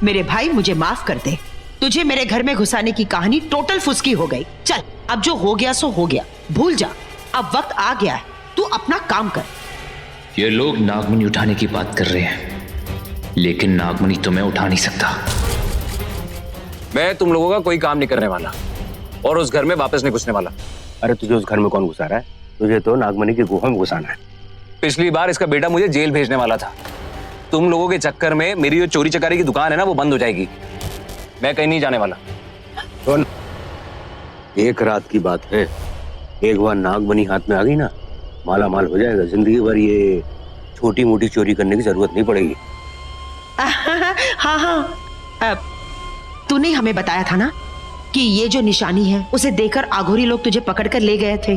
मेरे भाई मुझे माफ कर दे। तुझे मेरे घर में घुसाने की कहानी टोटल फुसकी हो गई। चल अब जो हो गया सो हो गया, भूल जा। अब वक्त आ गया है, तू अपना काम कर। ये लोग नागमणि उठाने की बात कर रहे हैं, लेकिन नागमणि तो मैं उठा नहीं सकता। मैं तुम लोगों का कोई काम नहीं करने वाला और उस घर में वापस नहीं घुसने वाला। अरे तुझे उस घर में कौन घुसा रहा है? तुझे तो नागमणि की गुफा में घुसाना है। पिछली बार इसका बेटा मुझे जेल भेजने वाला था। तुम लोगों के चक्कर में मेरी जो चोरी चकारी की दुकान है ना, वो बंद हो जाएगी। मैं कहीं नहीं जाने वाला। सुन, एक रात की बात है, एक बार नागमणि हाथ में आ गई ना, माला माल हो जाएगा। जिंदगी भर ये छोटी मोटी चोरी करने की जरूरत नहीं पड़ेगी। हाँ, तूने हमें बताया था ना कि ये जो निशानी है उसे देखकर आघोरी लोग तुझे पकड़कर ले गए थे।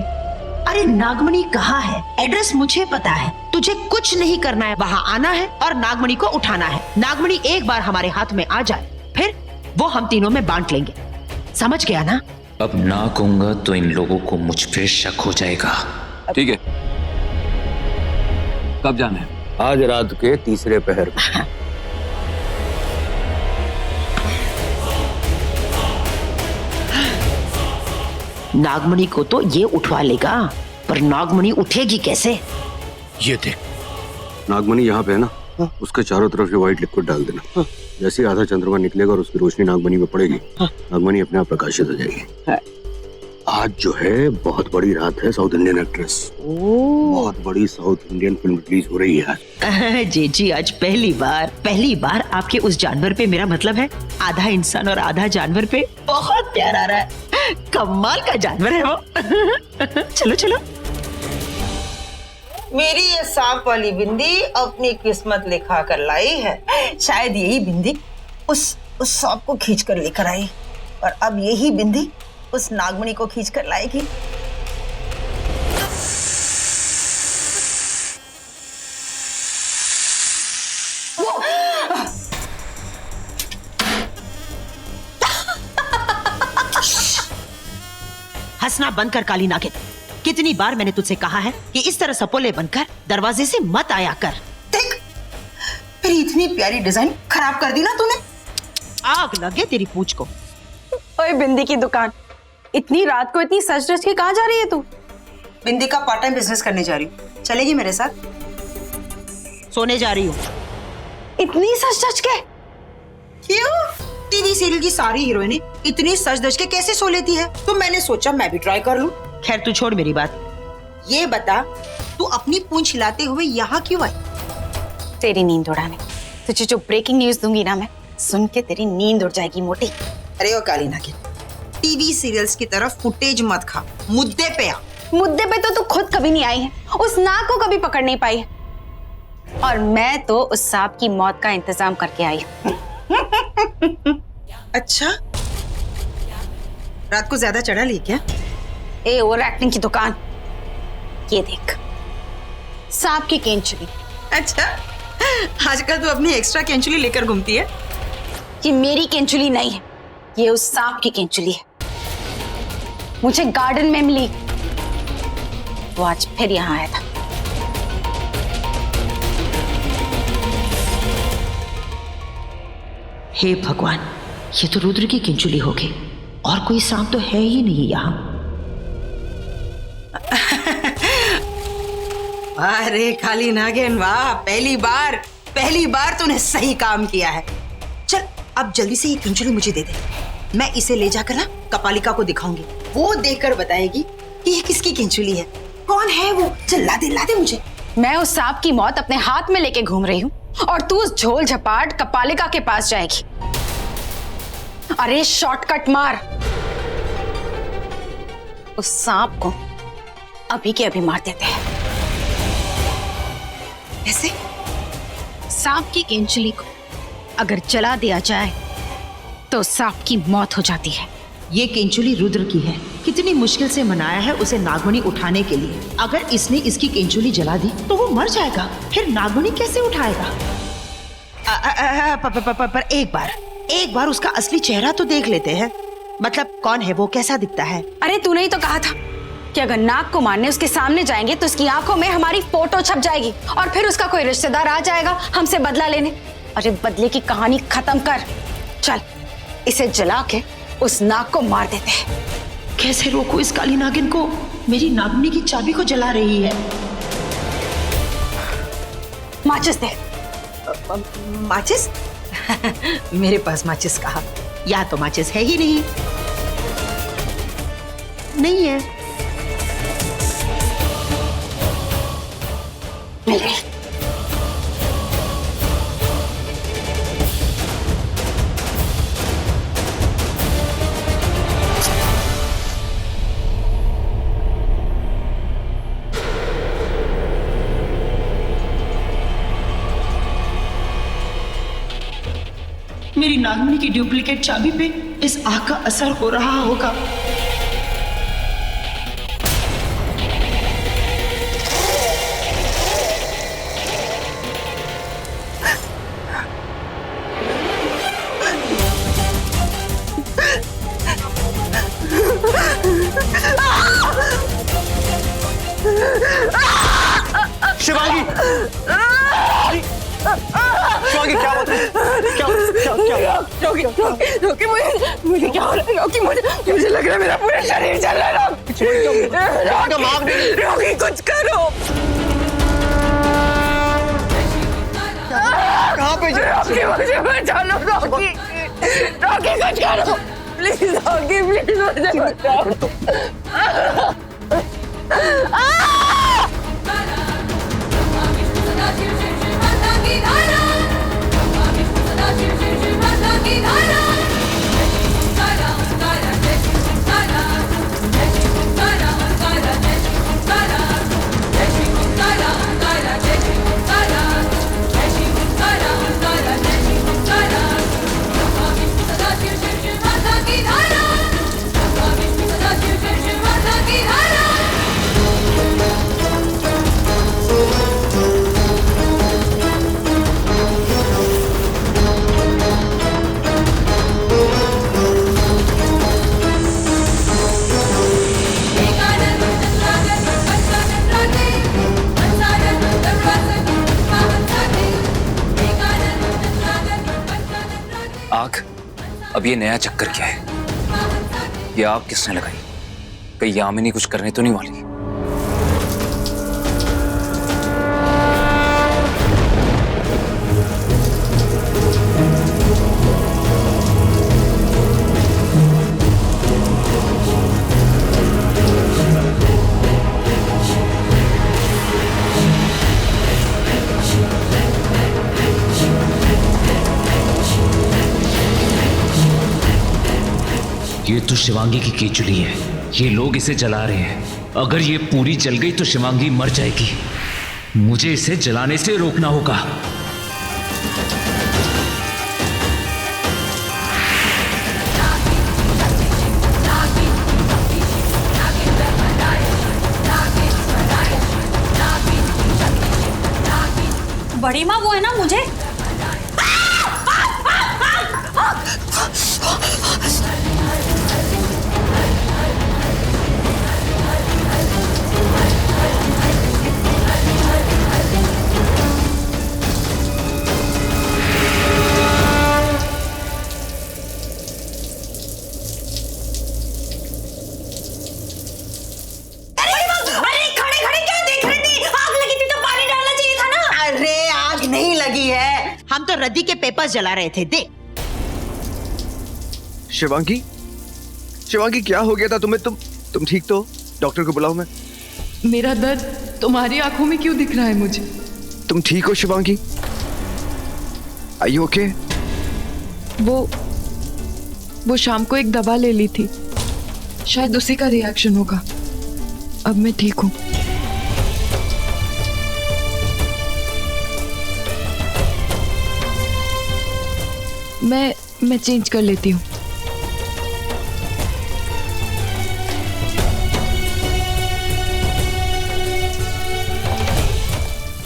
अरे नागमणि कहाँ है? एड्रेस मुझे पता है। तुझे कुछ नहीं करना है, वहाँ आना है और नागमणि को उठाना है। नागमणि एक बार हमारे हाथ में आ जाए, फिर वो हम तीनों में बांट लेंगे। समझ गया ना? अब ना कहूंगा तो इन लोगों को मुझ पे शक हो जाएगा। ठीक है, कब जाना है? आज रात के तीसरे पहर में। नागमणि को तो ये उठवा लेगा, पर नागमणि उठेगी कैसे? ये देख, नागमणि यहाँ पे है ना, उसके चारों तरफ ये व्हाइट लिक्विड डाल देना। जैसे ही आधा चंद्रमा निकलेगा और उसकी रोशनी नागमणि में पड़ेगी, नागमणि अपने आप प्रकाशित हो जाएगी। आज जो है बहुत बड़ी रात है। साउथ इंडियन एक्ट्रेस, बहुत बड़ी साउथ इंडियन फिल्म रिलीज हो रही है आज। जी, आज पहली बार आपके उस जानवर पे, मेरा मतलब है आधा इंसान और आधा जानवर पे बहुत प्यार आ रहा है। कमाल का जानवर है वो। चलो चलो। मेरी ये सांप वाली बिंदी अपनी किस्मत लिखा कर लाई है। शायद यही बिंदी उस सांप को खींच कर लेकर आई, और अब यही बिंदी उस नागमणि को खींच कर लाएगी। हंसना बंद कर काली नागिन। कितनी बार मैंने तुझसे कहा है कि इस तरह सपोले बनकर दरवाजे से मत आया कर। देख, मेरी इतनी प्यारी डिजाइन खराब कर दी ना तूने। आग लगे तेरी पूंछ को। ओए बिंदी की दुकान, इतनी रात को इतनी सज धज के कहाँ जा रही है तू? बिंदी का पार्ट टाइम बिजनेस करने जा रही हूँ, चलेगी मेरे साथ? सोने जा रही हूँ। इतनी सज धज के? क्यों? टीवी सीरियल की सारी हीरोइनें इतनी सज धज के कैसे सो लेती है? तो मैंने सोचा मैं भी ट्राई कर लूं। खैर तू छोड़ मेरी बात। ये बता, तू अपनी पूंछ हिलाते हुए यहाँ क्यों आई? तेरी नींद उड़ाने। तुझे जो ब्रेकिंग न्यूज दूंगी ना मैं, सुन के तेरी नींद उड़ जाएगी मोटी। अरे ओ काली नागिन, टीवी सीरियल्स की तरफ फुटेज मत खा, मुद्दे पे आ। मुद्दे पे तो तू खुद कभी नहीं आई है, उस नाग को कभी पकड़ नहीं पाई है, और मैं तो उस सांप की मौत का इंतजाम करके आई। अच्छा, रात को ज्यादा चढ़ा ली क्या? ए ओवर एक्टिंग की दुकान, ये देख सांप की केंचुली। अच्छा, आजकल तू अपनी एक्स्ट्रा केंचुली लेकर घूमती है। ये मेरी केंचुली नहीं है, ये उस सांप की केंचुली है। मुझे गार्डन में मिली, वो आज फिर यहाँ आया था। हे भगवान, ये तो रुद्र की किंचुली होगी, और कोई सांप तो है ही नहीं यहाँ। अरे काली नागिन वाह, पहली बार तूने सही काम किया है। चल अब जल्दी से ये किंचुली मुझे दे दे, मैं इसे ले जाकर ना कपालिका को दिखाऊंगी। वो देखकर बताएगी कि ये किसकी किंचुली है, कौन है वो। चल ला दे मुझे। मैं उस सांप की मौत अपने हाथ में लेके घूम रही हूँ, और तू उस झोल झपाट कपालिका के पास जाएगी। अरे शॉर्टकट मार, उस सांप को अभी के अभी मार देते हैं। ऐसे सांप की केंचुली को अगर जला दिया जाए तो सांप की मौत हो जाती है। ये केंचुली रुद्र की है, कितनी मुश्किल से मनाया है उसे नागमणि उठाने के लिए। अगर इसने इसकी केंचुली जला दी तो वो मर जाएगा, फिर नागमणि कैसे उठाएगा? पर एक बार उसका असली चेहरा तो देख लेते हैं। मतलब कौन है वो, कैसा दिखता है? अरे तूने ही तो कहा था कि अगर नाग को मारने उसके सामने जाएंगे तो उसकी आंखों में हमारी फोटो छप जाएगी, और फिर उसका कोई रिश्तेदार आ जाएगा हमसे बदला लेने। और ये बदले की कहानी खत्म कर। चल इसे जला के उस नाग को मार देते हैं। कैसे रोकूं इस काली नागिन को? मेरी नागमणि की चाबी को जला रही है। माचिस दे। माचिस? मेरे पास माचिस कहाँ? या तो माचिस है ही नहीं। नहीं है। मिल गई। मेरी नागमणि की डुप्लीकेट चाबी पे इस आग का असर हो रहा होगा। शिवांगी, शिवांगी क्या बात है? रोकी मुझे क्या हो रहा है? रोकी मुझे लग रहा है मेरा पूरा शरीर जल रहा है। रोकी कुछ करो। कहाँ पे रोकी मुझे बचा लो। रोकी कुछ करो प्लीज। रोकी प्लीज मुझे बचाओ। आग, अब ये नया चक्कर क्या है? ये आग किसने लगाई? कहीं यामिनी कुछ करने तो नहीं वाली? ये तो शिवांगी की केचुली है। ये लोग इसे जला रहे हैं। अगर ये पूरी जल गई तो शिवांगी मर जाएगी। मुझे इसे जलाने से रोकना होगा। बड़ी माँ वो है ना, मुझे हम तो रद्दी के पेपर्स जला रहे थे। देख शिवांगी, शिवांगी क्या हो गया था तुम्हें? तुम ठीक तो? डॉक्टर को बुलाऊं मैं? मेरा दर्द तुम्हारी आंखों में क्यों दिख रहा है मुझे? तुम ठीक हो शिवांगी? Are you okay? वो शाम को एक दवा ले ली थी, शायद उसी का रिएक्शन होगा। अब मैं ठीक हूँ। मैं चेंज कर लेती हूँ।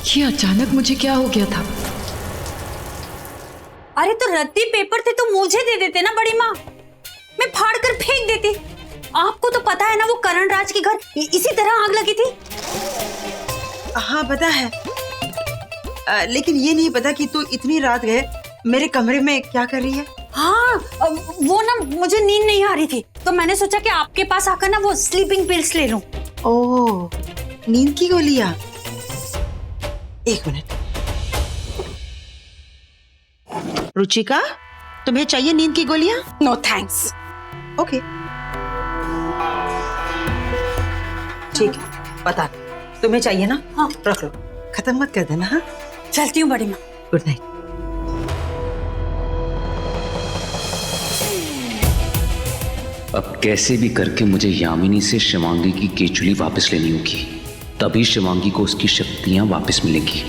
ये अचानक मुझे क्या हो गया था? अरे तो रद्दी पेपर थे तो मुझे दे देते ना बड़ी माँ, मैं फाड़ कर फेंक देती। आपको तो पता है ना वो करण राज के घर इसी तरह आग लगी थी। हाँ पता है, लेकिन ये नहीं पता कि तू इतनी रात गए मेरे कमरे में क्या कर रही है। हाँ, वो ना मुझे नींद नहीं आ रही थी तो मैंने सोचा कि आपके पास आकर ना वो स्लीपिंग पिल्स ले लूं। ओह, नींद की गोलियां। एक मिनट। रुचिका, तुम्हें चाहिए नींद की गोलियां? No thanks. ओके, ठीक है, बता। तुम्हें चाहिए ना? हाँ। रख लो, खत्म मत कर देना। हाँ, चलती हूँ बड़ी माँ। Good night. अब कैसे भी करके मुझे यामिनी से शिवांगी की केचुली वापस लेनी होगी, तभी शिवांगी को उसकी शक्तियां वापस मिलेंगी।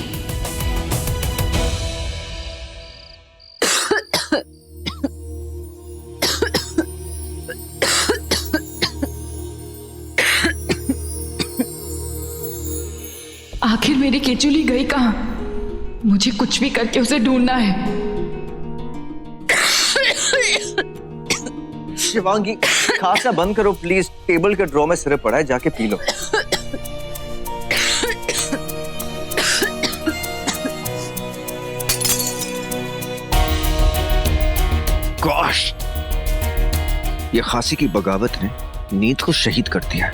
आखिर मेरी केचुली गई कहाँ? मुझे कुछ भी करके उसे ढूंढना है। शिवांगी, खांसना बंद करो प्लीज। टेबल के ड्रॉ में सिरप पड़ा है, जाके पी लो। गॉश, ये खांसी की बगावत ने नींद को शहीद कर दिया।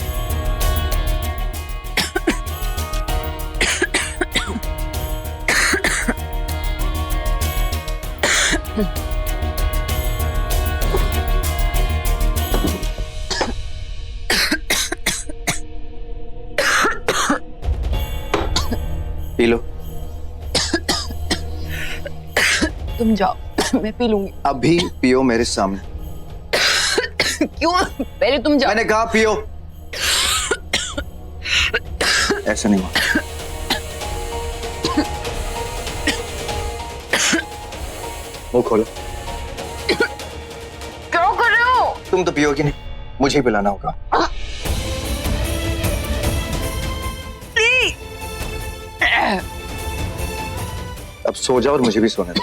P low. तुम जाओ, मैं पी लूंगी। अभी पियो मेरे सामने। क्यों? पहले तुम जाओ। मैंने कहा पियो। ऐसा नहीं हुआ। मुंह खोलो। क्या कर रहे हो? तुम तो पियोगी नहीं, मुझे ही पिलाना होगा। अब सो जाओ और मुझे भी सोने दो।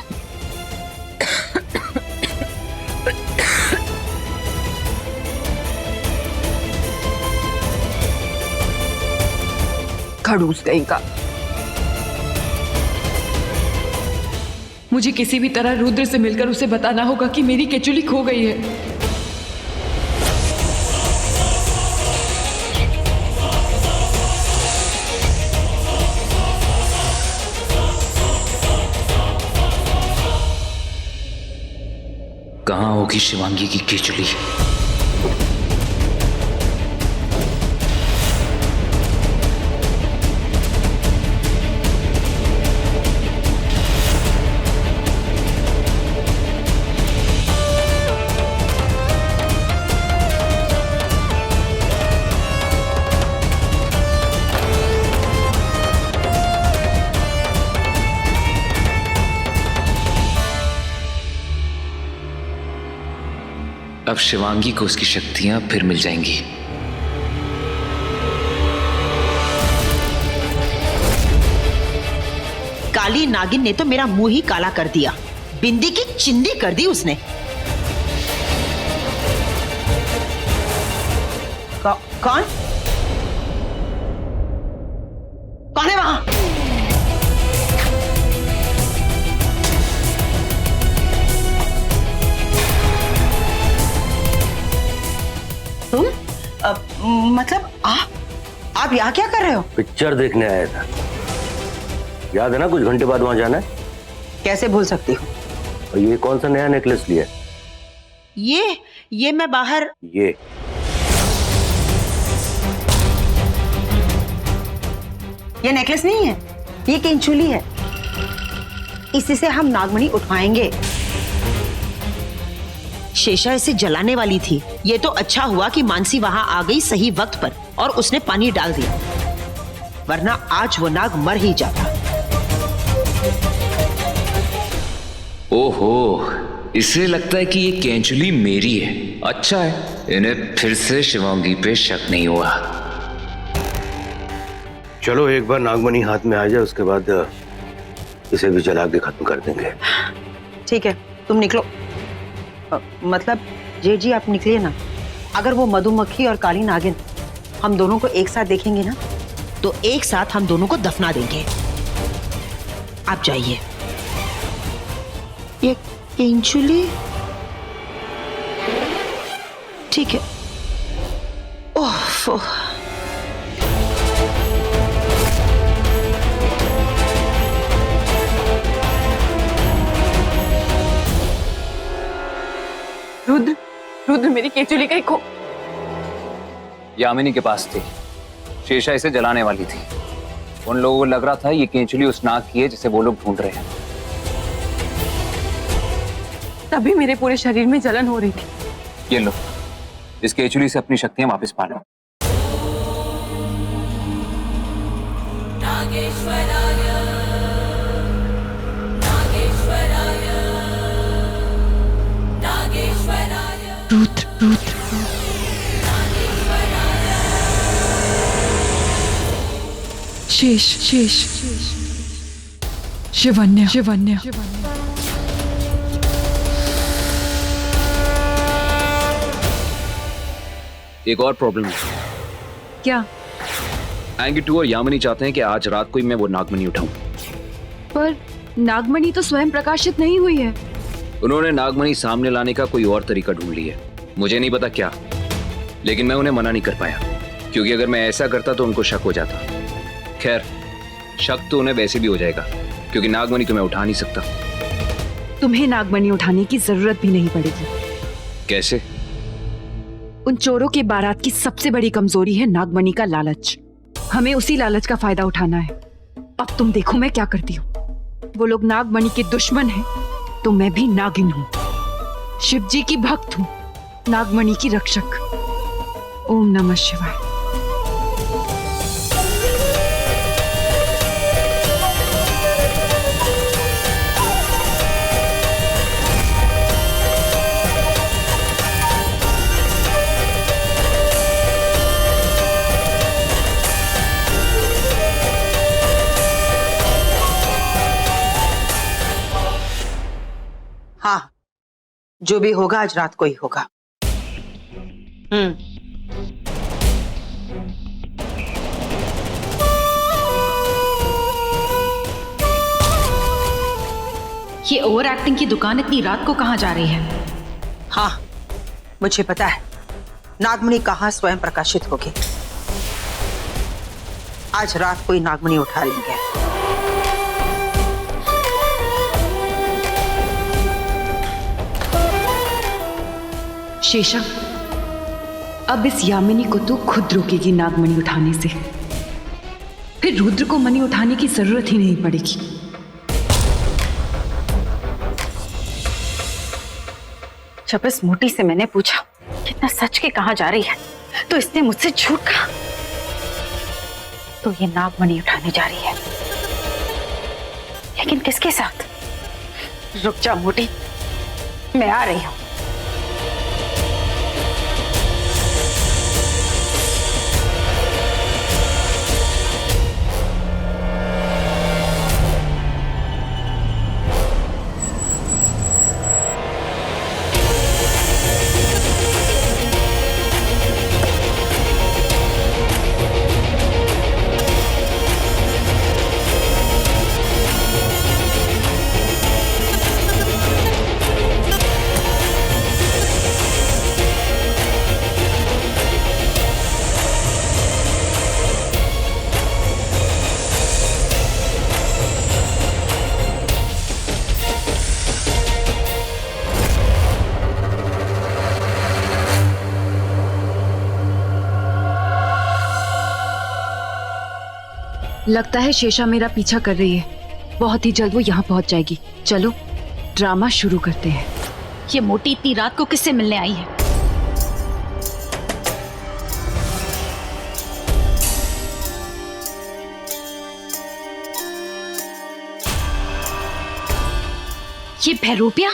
खड़ूस कहीं का। मुझे किसी भी तरह रुद्र से मिलकर उसे बताना होगा कि मेरी केचुली खो गई है। कहाँ होगी शिवांगी की केचुली? अब शिवांगी को उसकी शक्तियां फिर मिल जाएंगी। काली नागिन ने तो मेरा मुंह ही काला कर दिया, बिंदी की चिंदी कर दी उसने। कौन कौन है वहां? तुम मतलब आप यहाँ क्या कर रहे हो? पिक्चर देखने आया था। याद है ना, कुछ घंटे बाद वहां जाना है। कैसे भूल सकती हूँ। और ये कौन सा नया नेकलेस लिया? ये मैं बाहर। ये नेकलेस नहीं है, ये केंचुली है। इसी से हम नागमणि उठवाएंगे। शेषा इसे जलाने वाली थी। ये तो अच्छा हुआ कि मानसी वहां आ गई सही वक्त पर और उसने पानी डाल दिया, वरना आज वो नाग मर ही जाता। ओहो, इसे लगता है कि ये केंचुली मेरी है। अच्छा है, इन्हें फिर से शिवांगी पे शक नहीं हुआ। चलो एक बार नागमणि हाथ में आ जाए, उसके बाद इसे भी जला के खत्म कर देंगे। ठीक है, तुम निकलो। मतलब जेठ जी, आप निकलिए ना। अगर वो मधुमक्खी और काली नागिन हम दोनों को एक साथ देखेंगे ना, तो एक साथ हम दोनों को दफना देंगे। आप जाइए। ये केंचुली ठीक है। ओह रुद्र, रुद्र मेरी केंचुली कहीं खो। यामिनी के पास थी, शेषा इसे जलाने वाली थी। उन लोगों को लग रहा था ये केंचुली उस नाग की है जिसे वो लोग ढूंढ रहे हैं। तभी मेरे पूरे शरीर में जलन हो रही थी। ये लो, इस केंचुली से अपनी शक्तियां वापस पा लो। रुद्र, रुद्र, शेष, शेष, शिवन्य, शिवन्य। एक और प्रॉब्लम है। क्या? एंगिटू और यामिनी चाहते हैं कि आज रात को ही मैं वो नागमणि उठाऊं। पर नागमणि तो स्वयं प्रकाशित नहीं हुई है। उन्होंने नागमणि सामने लाने का कोई और तरीका ढूंढ लिया है, मुझे नहीं पता क्या, लेकिन मैं उन्हें मना नहीं कर पाया, क्योंकि अगर मैं ऐसा करता तो उनको शक हो जाता। खैर, शक तो उन्हें वैसे भी हो जाएगा, क्योंकि नागमणि तो मैं उठा नहीं सकता। तुम्हें नागमणि उठाने की जरूरत भी नहीं पड़ेगी। कैसे? उन चोरों के बारात की सबसे बड़ी कमजोरी है नागमणि का लालच। हमें उसी लालच का फायदा उठाना है। अब तुम देखो मैं क्या करती हूँ। वो लोग नागमणि के दुश्मन हैं, तो मैं भी नागिन हूँ, शिव जी की भक्त हूँ, नागमणि की रक्षक। ओम नमः शिवाय। हाँ, जो भी होगा आज रात को ही होगा। ये ओवर एक्टिंग की दुकान इतनी रात को कहाँ जा रही है? हाँ, मुझे पता है नागमणि कहाँ स्वयं प्रकाशित होगी। आज रात को ही नागमणि उठा लेंगे। शेषा, अब इस यामिनी को तू खुद रोकेगी नागमणि उठाने से। फिर रुद्र को मणि उठाने की जरूरत ही नहीं पड़ेगी। जब इस मोटी से मैंने पूछा कितना सच के कहाँ जा रही है, तो इसने मुझसे झूठ कहा। तो ये नागमणि उठाने जा रही है, लेकिन किसके साथ? रुक जा मोटी, मैं आ रही हूं। लगता है शेषा मेरा पीछा कर रही है। बहुत ही जल्द वो यहाँ पहुंच जाएगी। चलो ड्रामा शुरू करते हैं। ये मोटी इतनी रात को किससे मिलने आई है? ये भैरूपिया?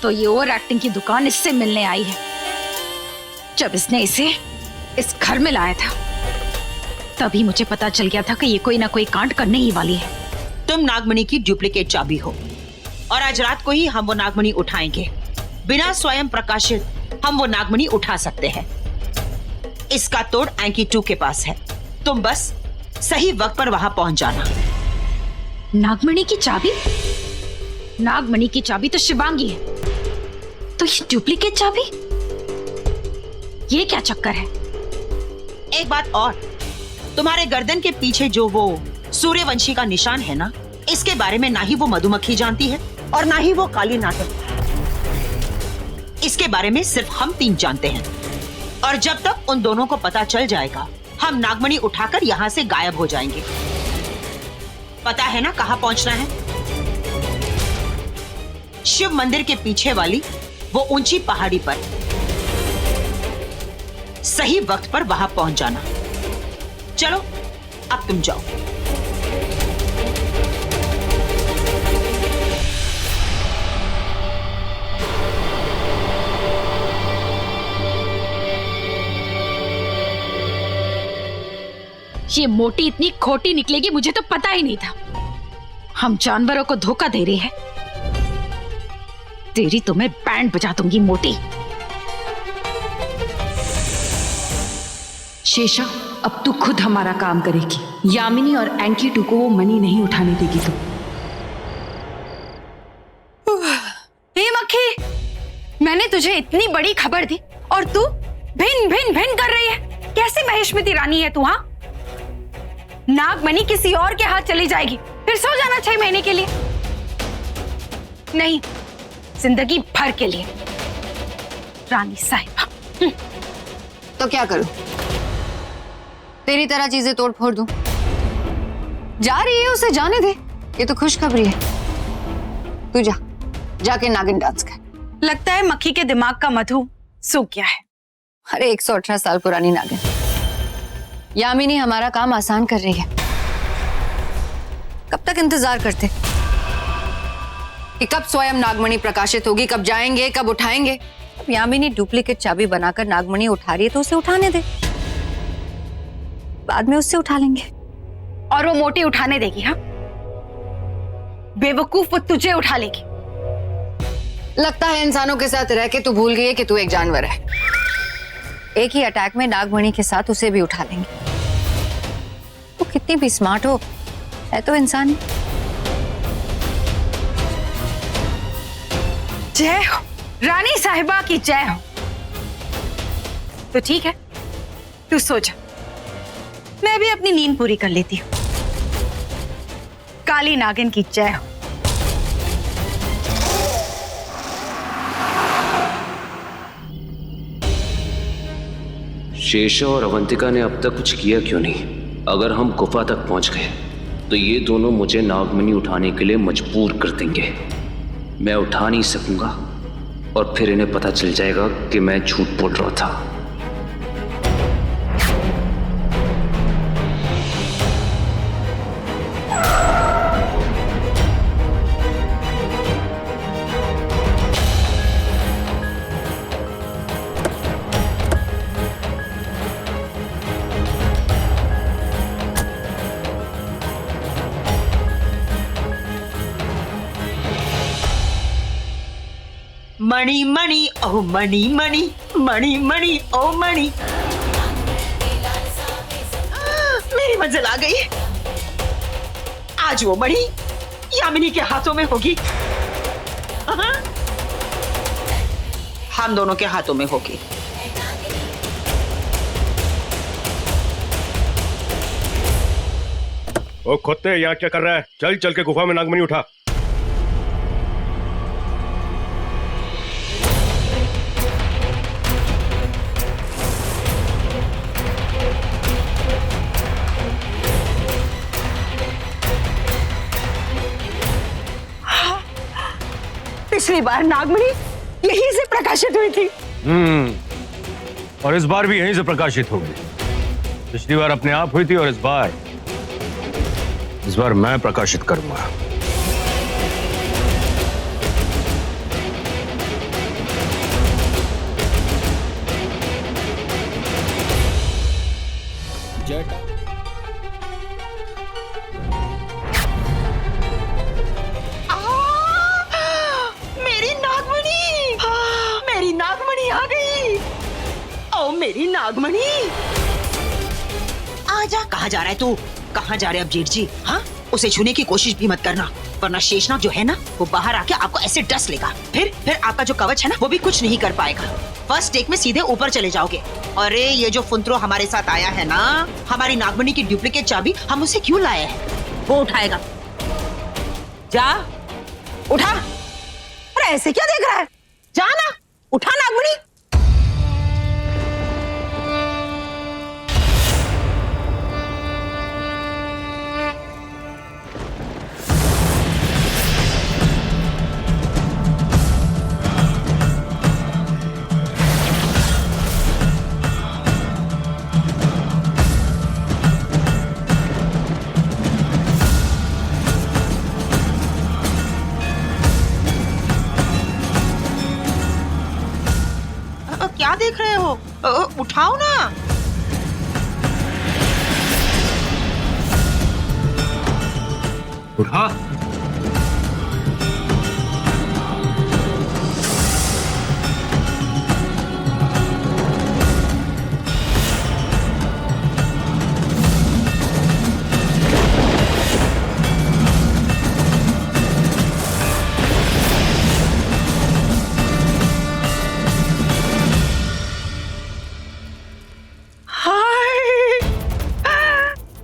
तो ये ओवर एक्टिंग की दुकान इससे मिलने आई है। जब इसने इसे इस घर में लाया था, तभी मुझे पता चल गया था कि ये कोई ना कोई कांड करने ही वाली है। तुम नागमणि की डुप्लीकेट चाबी हो और आज रात को ही हम वो नागमणि उठाएंगे। बिना स्वयं प्रकाशित हम वो नागमणि उठा सकते हैं। इसका तोड़ एंकी 2 के पास है। तुम बस सही वक्त पर वहां पहुंच जाना। नागमणि की चाबी? नागमणि की चाबी तो शिवांगी है, तो ये डुप्लीकेट चाबी? ये क्या चक्कर है? एक बात और, तुम्हारे गर्दन के पीछे जो वो सूर्यवंशी का निशान है ना, इसके बारे में ना ही वो मधुमक्खी जानती है और ना ही वो काली नाटक। इसके बारे में सिर्फ हम 3 जानते हैं, और जब तक उन दोनों को पता चल जाएगा हम नागमणि उठाकर यहाँ से गायब हो जाएंगे। पता है ना कहाँ पहुंचना है? शिव मंदिर के पीछे वाली वो ऊंची पहाड़ी पर। सही वक्त पर वहां पहुंच जाना। चलो अब तुम जाओ। ये मोटी इतनी खोटी निकलेगी मुझे तो पता ही नहीं था। हम जानवरों को धोखा दे रहे हैं। तेरी तो मैं बैंड बजा दूंगी मोटी। शेषा, अब तू खुद हमारा काम करेगी। यामिनी और एंकी टू को वो मनी नहीं उठाने देगी तू। हे मक्खी, मैंने तुझे इतनी बड़ी खबर दी और तू भिन भिन भिन कर रही है। कैसी महेशमती रानी है तू? हाँ, नागमणि किसी और के हाथ चली जाएगी, फिर सो जाना 6 महीने के लिए नहीं, जिंदगी भर के लिए। रानी साहिबा। तो क्या करूं? तेरी तरह चीजें तोड़ फोड़ दूं? जा रही है, उसे जाने दे। ये तो खुशखबरी है। तू जाके नागिन डांस कर। लगता है मक्खी के दिमाग का मधु सूख गया है। अरे 118 साल पुरानी नागिन। यामिनी हमारा काम आसान कर रही है। कब तक इंतजार करते कि कब स्वयं नागमणि प्रकाशित होगी, कब जाएंगे, कब उठाएंगे? अब यामिनी डुप्लीकेट चाबी बनाकर नागमणि उठा रही है तो उसे उठाने दे, बाद में उससे उठा लेंगे। और वो मोटी उठाने देगी? हाँ, बेवकूफ, वो तुझे उठा लेगी। लगता है इंसानों के साथ रह के तू भूल गई है कि तू एक जानवर है। एक ही अटैक में नागमणि के साथ उसे भी उठा लेंगे। वो कितनी भी स्मार्ट हो, है तो इंसान ही। जय हो रानी साहिबा की, जय हो। तो ठीक है, तू सो जा, मैं भी अपनी नींद पूरी कर लेती हूँ। काली नागिन की जय हो। शेषा और अवंतिका ने अब तक कुछ किया क्यों नहीं? अगर हम गुफा तक पहुंच गए तो ये दोनों मुझे नागमणि उठाने के लिए मजबूर कर देंगे। मैं उठा नहीं सकूंगा और फिर इन्हें पता चल जाएगा कि मैं झूठ बोल रहा था। मणि मणि ओ मणि मणि, मणि मणि ओ मणि। मेरी मंजिल आ गई। आज वो मणि यामिनी के हाथों में होगी। हम दोनों के हाथों में होगी। ओ खोते, यहाँ क्या कर रहा है? चल चल के गुफा में नागमणि उठा। पिछली बार नागमणि यहीं से प्रकाशित हुई थी। और इस बार भी यहीं से प्रकाशित होगी। पिछली बार अपने आप हुई थी और इस बार मैं प्रकाशित करूंगा। मेरी नागमणि, आजा। कहाँ जा रहा है तू? कहाँ जा रहे अब जेठ जी? हाँ, उसे छूने की कोशिश भी मत करना, वरना शेषनाग जो है ना वो बाहर आके आपको ऐसे डस लेगा। फिर आपका जो कवच है ना वो भी कुछ नहीं कर पाएगा। फर्स्ट टेक में सीधे ऊपर चले जाओगे। अरे ये जो फुंतरो हमारे साथ आया है ना, हमारी नागमणि की डुप्लीकेट चाबी हम उसे क्यों लाए हैं, वो उठाएगा। जा उठा। अरे ऐसे क्या देख रहा है, जा ना, उठा नागमणि। क्या देख रहे हो, उठाओ ना। उठा।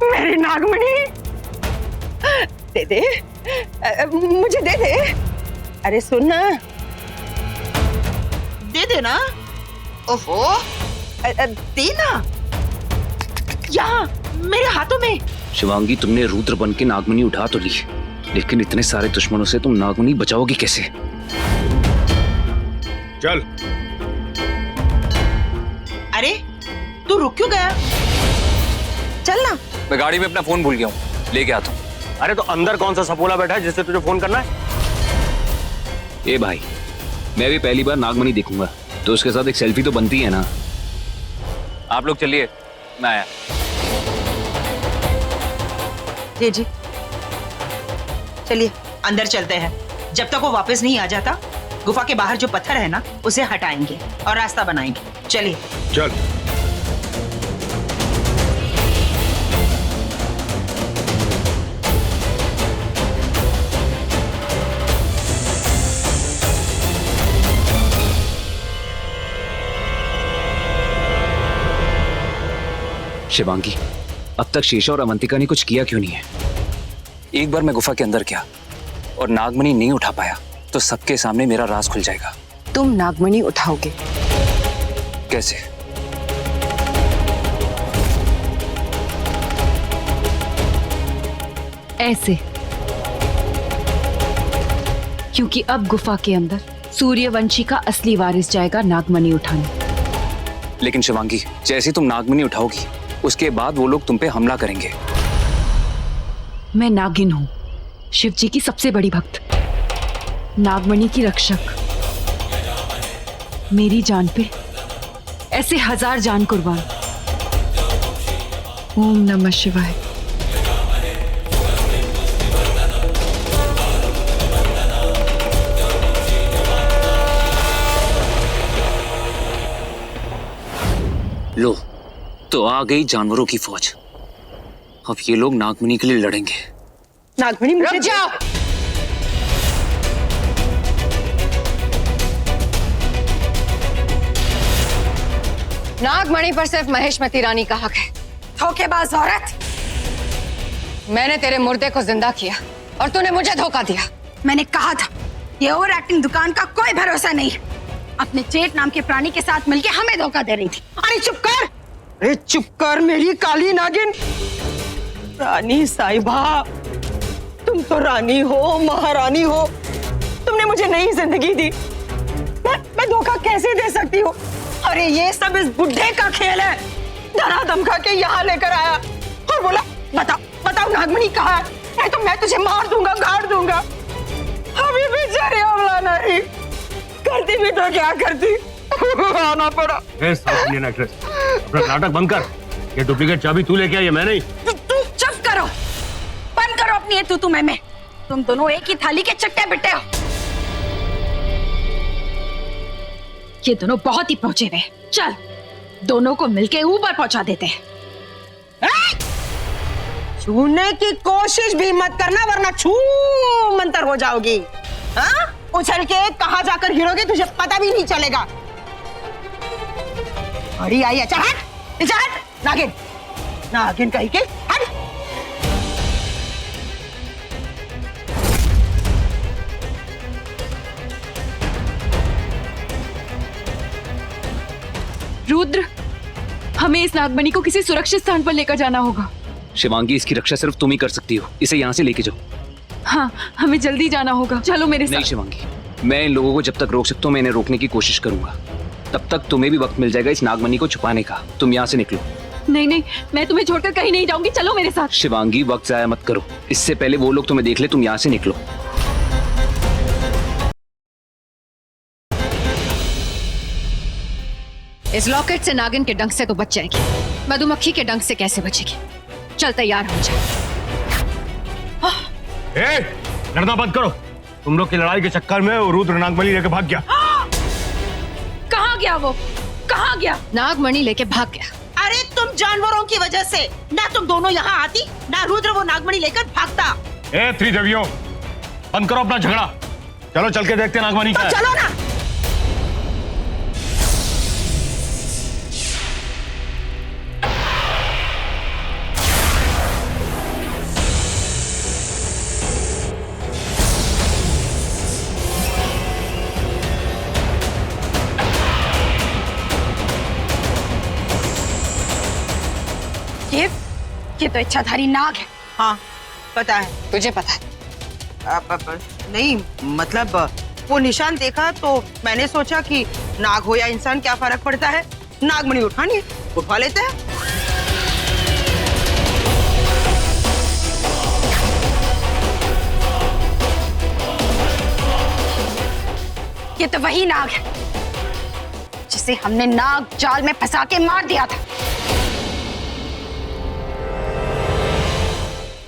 मेरी नागमणि, दे दे, मुझे दे दे। अरे सुन ना, दे दे ना। ओहो, दे ना, यहाँ मेरे हाथों में। शिवांगी, तुमने रुद्र बन के नागमणि उठा तो ली, लेकिन इतने सारे दुश्मनों से तुम नागमणि बचाओगी कैसे? चल। अरे तू रुक क्यों गया? चल ना। मैं गाड़ी में अपना फोन भूल गया हूँ, लेके आता हूँ। अरे तो अंदर कौन सा सपोला बैठा है जिससे तुझे फोन करना है? ए भाई, मैं भी पहली बार नागमणि देखूंगा, तो उसके साथ एक सेल्फी तो बनती है ना। आप लोग चलिए, मैं आया। जी चलिए अंदर चलते हैं। जब तक वो वापस नहीं आ जाता, गुफा के बाहर जो पत्थर है ना उसे हटाएंगे और रास्ता बनाएंगे। चलिए। चल। शिवांगी, अब तक शेषा और अवंतिका ने कुछ किया क्यों नहीं है? एक बार मैं गुफा के अंदर गया और नागमणि नहीं उठा पाया तो सबके सामने मेरा राज खुल जाएगा। तुम नागमणि उठाओगे? कैसे? ऐसे, क्योंकि अब गुफा के अंदर सूर्यवंशी का असली वारिस जाएगा नागमणि उठाने। लेकिन शिवांगी, जैसे तुम नागमणि उठाओगी उसके बाद वो लोग तुम पे हमला करेंगे। मैं नागिन हूं, शिव जी की सबसे बड़ी भक्त, नागमणि की रक्षक। मेरी जान पे ऐसे 1000 जान कुर्बान। ओम नमः शिवाय। लो, तो आ गई जानवरों की फौज। अब ये लोग नागमणि के लिए लड़ेंगे। नागमणि, मुझे रुक जाओ। नागमणि पर सिर्फ महेशमती रानी का हक है। धोखेबाज औरत, मैंने तेरे मुर्दे को जिंदा किया और तूने मुझे धोखा दिया। मैंने कहा था ये ओवर एक्टिंग दुकान का कोई भरोसा नहीं है। अपने जेठ नाम के प्राणी के साथ मिलके हमें धोखा दे रही थी। अरे चुप कर, अरे चुप कर मेरी काली नागिन। रानी साहिबा, तुम तो रानी हो, महारानी हो, तुमने मुझे नई जिंदगी दी। मैं धोखा कैसे दे सकती हूँ? अरे ये सब इस बुढ़े का खेल है। डरा धमका के यहाँ लेकर आया और बोला बताओ नागमणि कहाँ है, नहीं तो मैं तुझे मार दूंगा, गाड़ दूंगा। अभी बेचारी अबला नहीं करती भी तो क्या करती, आना पड़ा। साउथ इंडियन एक्ट्रेस, अपना नाटक बंद कर। ये डुप्लीकेट चाबी तू लेके आई है, मैं नहीं। तू चुप करो, बंद करो अपनी ये तू मैं। तुम दोनों एक ही थाली के चट्टे बिट्टे हो। ये दोनों बहुत ही पहुंचे हुए। चल दोनों को मिलके ऊपर पहुंचा देते हैं। छूने की कोशिश भी मत करना वरना छू मंतर हो जाओगी। हाँ? उछल के कहाँ जाकर गिरोगे तुझे पता भी नहीं चलेगा। बड़ी आई है, चल हट, नीचे हट, नागिन, नागिन कहीं के, हट। रुद्र, हमें इस नागमणि को किसी सुरक्षित स्थान पर लेकर जाना होगा। शिवांगी, इसकी रक्षा सिर्फ तुम ही कर सकती हो। इसे यहाँ से लेके जाओ। हाँ, हमें जल्दी जाना होगा। चलो मेरे साथ। नहीं शिवांगी, मैं इन लोगों को जब तक रोक सकता हूँ मैं इन्हें रोकने की कोशिश करूंगा। तब तक तुम्हें भी वक्त मिल जाएगा इस नागमणि को छुपाने का। तुम यहाँ से निकलो। नहीं नहीं, मैं तुम्हें छोड़कर कहीं नहीं जाऊंगी। चलो मेरे साथ। शिवांगी, वक्त जाया मत करो। इससे पहले वो लोग तुम्हें देख ले। तुम यहाँ से निकलो। इस लॉकेट से नागिन के डंक से तो बच जाएगी, मधुमक्खी के डंक से कैसे बचेगी? चल तैयार हो जाए। लड़ना बंद करो। तुम लोग की लड़ाई के चक्कर में वो रुद्र नागमणि लेके भाग गया। कहाँ गया वो? कहाँ गया? नागमणि लेके भाग गया। अरे तुम जानवरों की वजह से ना तुम दोनों यहाँ आती ना रुद्र वो नागमणि लेकर भागता। त्रिदेवियों, बंद करो अपना झगड़ा। चलो चल के देखते नागमणि क्या है। चलो ना। ये तो इच्छाधारी नाग है। हाँ, पता है। तुझे पता है? नहीं, मतलब वो निशान देखा तो मैंने सोचा कि नाग हो या इंसान क्या फर्क पड़ता है। नागमणि उठानी है, उठा लेते हैं। ये तो वही नाग है जिसे हमने नाग जाल में फंसा के मार दिया था।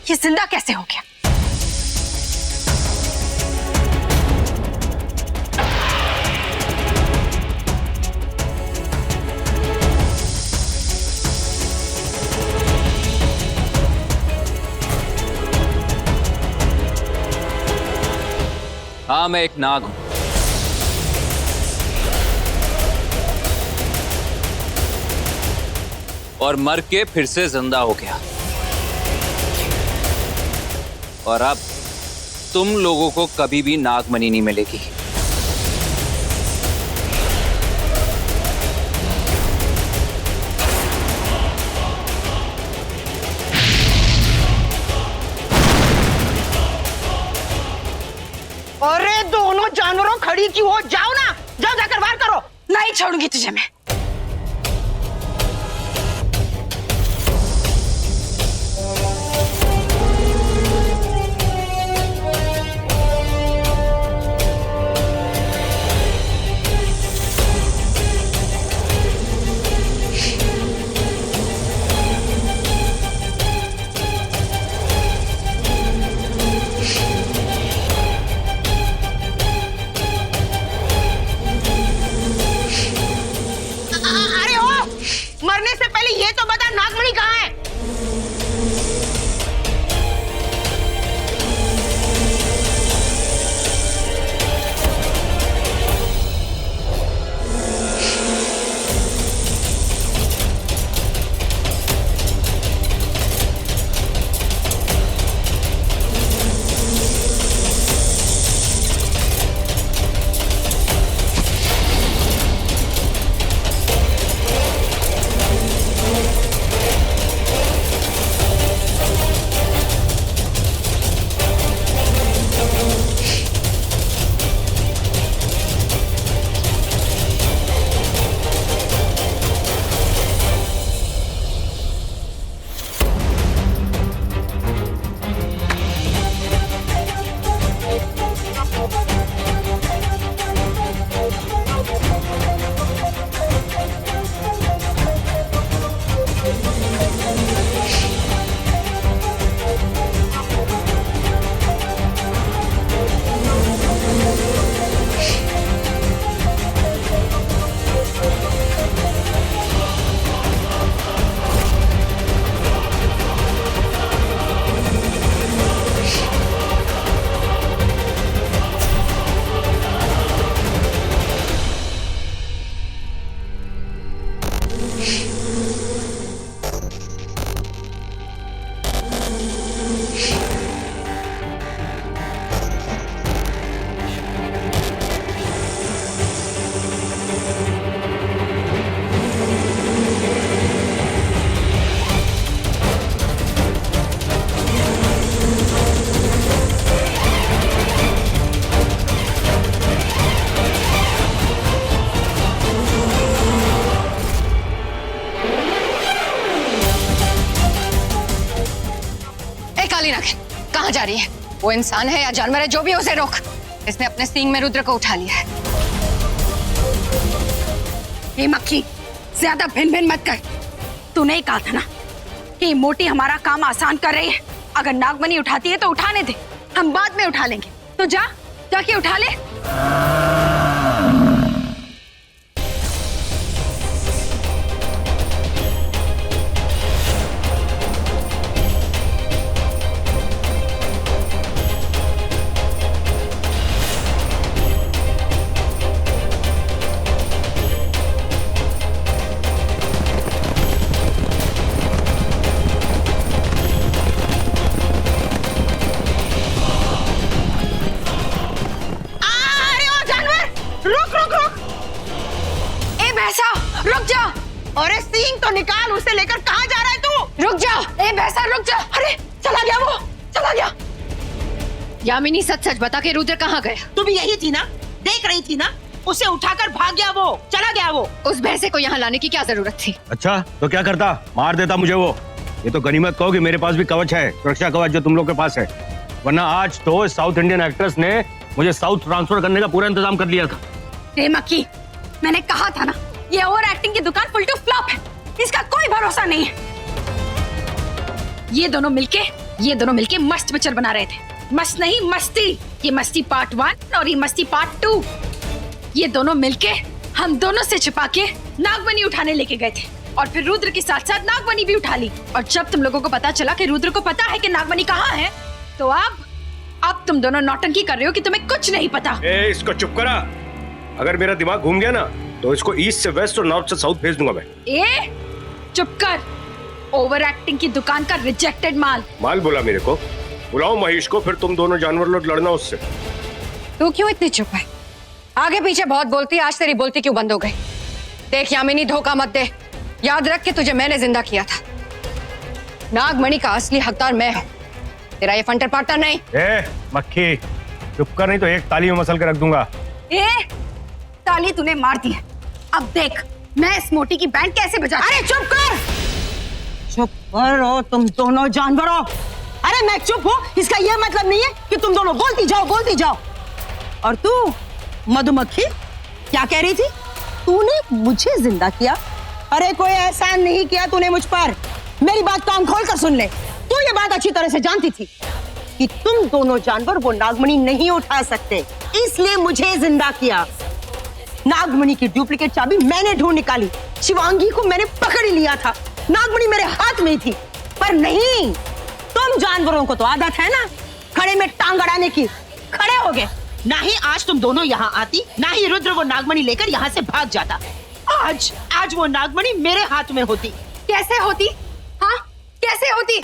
ये जिंदा कैसे हो गया? हाँ, मैं एक नाग हूं और मर के फिर से जिंदा हो गया। और अब तुम लोगों को कभी भी नागमणि नहीं मिलेगी। अरे दोनों जानवरों खड़ी क्यों हो? जाओ ना, जाओ जाकर वार करो। नहीं छोड़ूंगी तुझे मैं। कहाँ जा रही है? वो इंसान है या जानवर है, जो भी उसे रोक। इसने अपने सींग में रुद्र को उठा लिया है। हे मक्खी, ज्यादा भिन भिन मत कर। तूने ही कहा था ना कि मोटी हमारा काम आसान कर रही है। अगर नागमणि उठाती है तो उठाने दे, हम बाद में उठा लेंगे। तो जाके उठा ले। रुक जा। अरे सींग तो निकाल, उसे लेकर कहाँ जा रहा है तू? रुक जा। ए भैंसा रुक जा। अरे चला गया, वो चला गया। यामिनी सच सच बता के रुद्र कहाँ गया? तू भी यही थी ना, देख रही थी ना, उसे उठाकर भाग गया, वो चला गया। वो उस भैंसे को यहाँ लाने की क्या जरूरत थी? अच्छा तो क्या करता, मार देता मुझे वो। ये तो गनीमत कहो कि मेरे पास भी कवच है, सुरक्षा कवच जो तुम लोग के पास है। वरना आज तो साउथ इंडियन एक्ट्रेस ने मुझे साउथ ट्रांसफर करने का पूरा इंतजाम कर लिया था। हे मक्खी, मैंने कहा था ना, ये ओवर एक्टिंग की दुकान फुल टू फ्लॉप है, इसका कोई भरोसा नहीं है। ये दोनों मिलके मस्त पिक्चर बना रहे थे। मस्त नहीं, मस्ती। ये मस्ती पार्ट 1 और ये मस्ती पार्ट 2। ये दोनों मिलके हम दोनों से छिपा के नागमणि उठाने लेके गए थे और फिर रुद्र के साथ साथ नागमणि भी उठा ली। और जब तुम लोगों को पता चला कि रुद्र को पता है कि नागमणि कहाँ है, तो अब तुम दोनों नौटंकी कर रहे हो कि तुम्हें कुछ नहीं पता। इसको चुप करा। अगर मेरा दिमाग घूम गया ना तो इसको ईस्ट से वेस्ट और नॉर्थ से साउथ भेज दूंगा मैं। चुप कर। ओवर एक्टिंग की दुकान का रिजेक्टेड माल बोला मेरे को। बुलाओ महेश को, फिर तुम दोनों जानवर लोग लड़ना उससे। तू क्यों इतनी चुप है? आगे पीछे बहुत बोलती है, आज तेरी बोलती क्यों बंद हो गई? देख यामिनी, धोखा मत दे। याद रख के तुझे मैंने जिंदा किया था। नागमणि का असली हकदार मैं हूँ, तेरा ये फंटर पार्टनर नहीं। मक्खी चुप कर, नहीं तो एक ताली में मसल के रख दूंगा। ताली तूने मार दी है। अब देख मैं इस मोटी की बैंड कैसे बजा। अरे चुप कर, चुप करो तुम दोनों जानवरों। अरे मैं चुप हूँ, इसका यह मतलब नहीं है कि तुम दोनों बोलती जाओ। और तू मधुमक्खी क्या कह रही थी? तूने मुझे जिंदा किया? अरे कोई एहसान नहीं किया तूने मुझ पर। मेरी बात कान खोल कर सुन ले। तू ये बात अच्छी तरह से जानती थी कि तुम दोनों जानवर वो नागमणि नहीं उठा सकते, इसलिए मुझे जिंदा किया। नागमणि की डुप्लीकेट चाबी मैंने ढूंढ निकाली। शिवांगी को मैंने पकड़ लिया था, नागमणि मेरे हाथ में थी। पर नहीं, तुम जानवरों को तो आदत है ना खड़े में टांग अड़ाने की। खड़े हो गए। ना ही आज तुम दोनों यहाँ आती, ना ही रुद्र वो नागमणि लेकर यहाँ से भाग जाता। आज वो नागमणि मेरे हाथ में होती। कैसे होती? हाँ कैसे होती?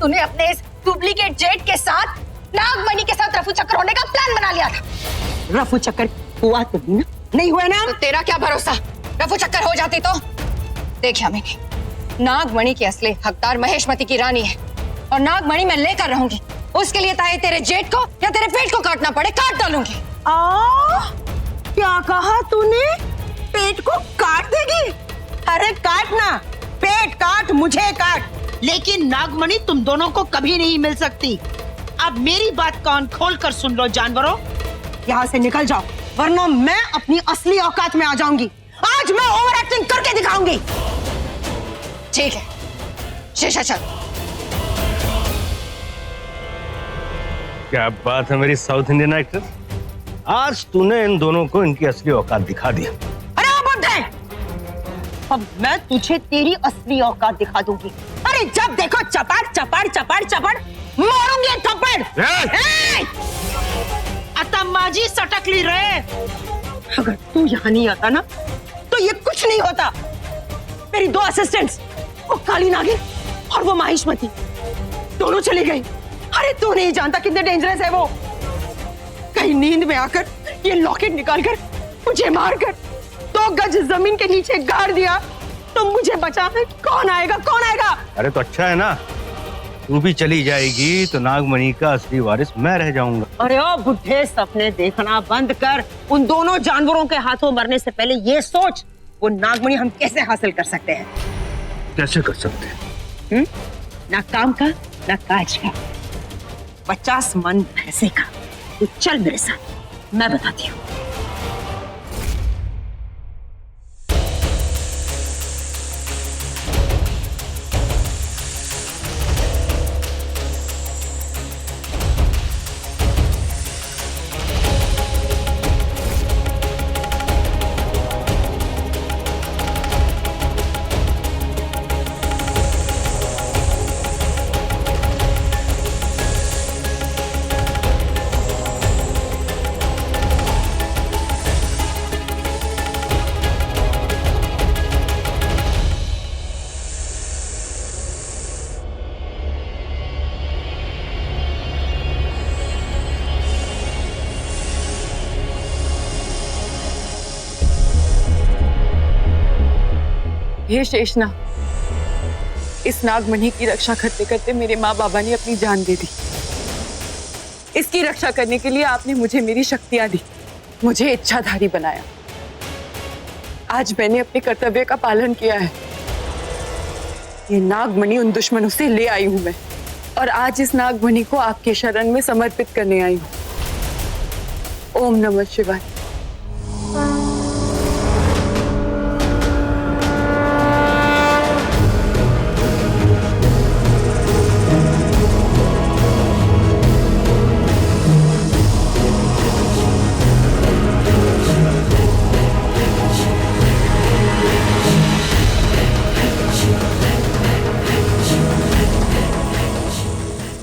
तूने अपने इस डुप्लीकेट जेट के साथ नागमणि के साथ रफू चक्कर होने का प्लान बना लिया था। रफू चक्कर हुआ तो नहीं हुआ ना? तो तेरा क्या भरोसा, रफू चक्कर हो जाती तो? देख यामिनी, नागमणि की असली हकदार महेशमती की रानी है और नागमणि मैं लेकर रहूंगी। उसके लिए चाहे तेरे जेठ को या तेरे पेट को काटना पड़े, काट डालूंगी। क्या कहा तूने? पेट को काट देगी? अरे काटना, पेट काट, मुझे काट, लेकिन नागमणि तुम दोनों को कभी नहीं मिल सकती। अब मेरी बात कान खोल कर सुन लो जानवरों, यहाँ से निकल जाओ, वरना मैं अपनी असली औकात में आ जाऊंगी। आज मैं ओवर एक्टिंग करके दिखाऊंगी। ठीक है, शीशा चल। क्या बात है मेरी साउथ इंडियन एक्ट्रेस, आज तूने इन दोनों को इनकी असली औकात दिखा दिया। अरे वो बुड्ढे, अब मैं तुझे तेरी असली औकात दिखा दूंगी। अरे जब देखो चपाट चपाट चपाट चपाट, मारूंगी एक थप्पड़। अतम्माजी सटक ली रहे। अगर तू यहाँ नहीं आता ना तो ये कुछ नहीं होता। मेरी 2 असिस्टेंट्स, वो काली नागिन और वो महेशमती, दोनों चली गई। अरे तू नहीं जानता कितने डेंजरस है वो। कहीं नींद में आकर ये लॉकेट निकालकर मुझे मारकर 2 गज जमीन के नीचे गाड़ दिया तो मुझे बचाने कौन आएगा, कौन आएगा? अरे तो अच्छा है ना, तू भी चली जाएगी तो नागमणि का असली वारिस मैं रह जाऊंगा। अरे ओ बुढ़े, सपने देखना बंद कर। उन दोनों जानवरों के हाथों मरने से पहले ये सोच वो नागमणि हम कैसे हासिल कर सकते हैं। कैसे कर सकते हैं? ना काम का ना काज का, 50 मन पैसे का। तू चल मेरे साथ, मैं बताती हूँ। हे शेषनाग, इस नागमणि की रक्षा करते करते मेरे माँ बाबा ने अपनी जान दे दी। इसकी रक्षा करने के लिए आपने मुझे मेरी शक्तियां दी, मुझे इच्छाधारी बनाया। आज मैंने अपने कर्तव्य का पालन किया है। ये नागमणि उन दुश्मनों से ले आई हूं मैं, और आज इस नागमणि को आपके शरण में समर्पित करने आई हूं। ओम नमः शिवाय।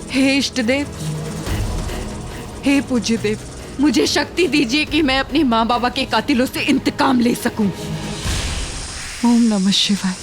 हे इष्ट देव, हे पूज्य देव, मुझे शक्ति दीजिए कि मैं अपने माँ बाबा के कातिलों से इंतकाम ले सकूं। ओम नमः शिवाय।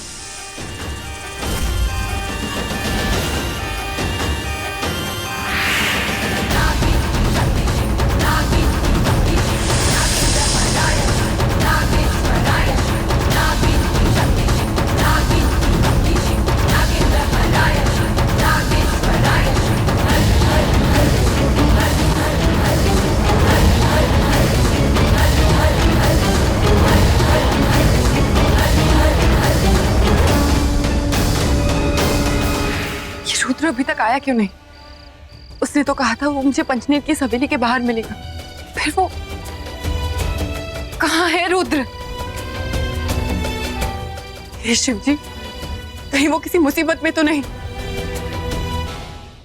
रुद्र अभी तक आया क्यों नहीं? उसने तो कहा था वो मुझे पंचनेर की हवेली के बाहर मिलेगा। फिर वो कहाँ है रुद्र? हे शिव जी, कहीं वो किसी मुसीबत में तो नहीं?